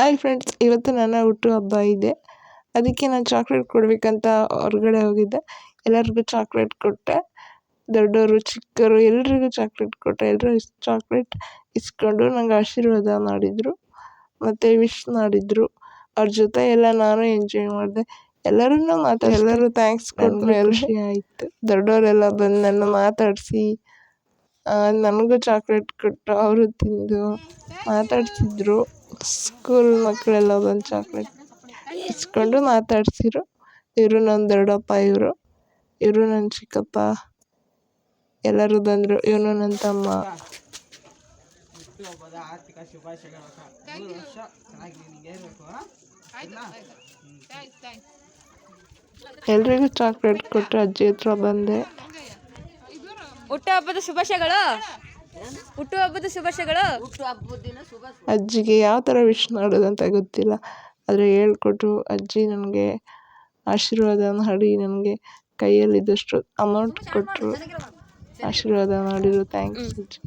Hi friends, ಇವತ್ತು ನನ್ನ ಹುಟ್ಟುಹಬ್ಬ ಇದೆ. ಅದಕ್ಕೆ ನಾನು ಚಾಕ್ಲೇಟ್ ಕೊಡಬೇಕಂತ ಹೊರಗಡೆ ಹೋಗಿದ್ದೆ. ಎಲ್ಲರಿಗೂ ಚಾಕ್ಲೇಟ್ ಕೊಟ್ಟೆ. ದೊಡ್ಡವರು ಚಿಕ್ಕವರು ಎಲ್ರಿಗೂ ಚಾಕ್ಲೇಟ್ ಕೊಟ್ಟೆ. ಎಲ್ಲರೂ ಚಾಕ್ಲೇಟ್ ಇಸ್ಕೊಂಡು ನಂಗೆ ಆಶೀರ್ವಾದ ಮಾಡಿದರು ಮತ್ತು ವಿಶ್ ಮಾಡಿದರು. ಅವ್ರ ಜೊತೆ ಎಲ್ಲ ನಾನು ಎಂಜಾಯ್ ಮಾಡಿದೆ. ಎಲ್ಲರೂ ಥ್ಯಾಂಕ್ಸ್ ಕೊಟ್ಟರು. ಎಲ್ಲ ಖುಷಿ ಆಯಿತು. ದೊಡ್ಡವರೆಲ್ಲ ಬಂದು ನನ್ನ ಮಾತಾಡಿಸಿ ನನಗೂ ಚಾಕ್ಲೇಟ್ ಕೊಟ್ಟು ಅವರು ತಿಂದು ಮಾತಾಡ್ಸಿದ್ರು. ಸ್ಕೂಲ್ ಮಕ್ಕಳೆಲ್ಲ ಬಂದು ಚಾಕ್ಲೇಟ್ ಇಸ್ಕೊಂಡು ಮಾತಾಡ್ಸಿದ್ರು. ಇವರು ನನ್ನ ದೊಡ್ಡಪ್ಪ, ಇವರು ನನ್ನ ಚಿಕ್ಕಪ್ಪ ಎಲ್ಲರೂ ಬಂದರು. ಇವನು ನನ್ನ ತಮ್ಮ. ಎಲ್ರಿಗೂ ಚಾಕ್ಲೇಟ್ ಕೊಟ್ಟು ಅಜ್ಜಿ ಹತ್ರ ಬಂದೆ. ಹುಟ್ಟುಹಬ್ಬದ ಶುಭಾಶಯಗಳು. ಅಜ್ಜಿಗೆ ಯಾವ ಥರ ವಿಶ್ ಮಾಡೋದಂತ ಗೊತ್ತಿಲ್ಲ, ಆದರೆ ಹೇಳ್ಕೊಟ್ರು. ಅಜ್ಜಿ ನನಗೆ ಆಶೀರ್ವಾದ ಮಾಡಿ ನನಗೆ ಕೈಯಲ್ಲಿದ್ದಷ್ಟು ಅಮೌಂಟ್ ಕೊಟ್ಟರು, ಆಶೀರ್ವಾದ ಮಾಡಿದ್ರು. ಥ್ಯಾಂಕ್ಸ್ ಅಜ್ಜಿ.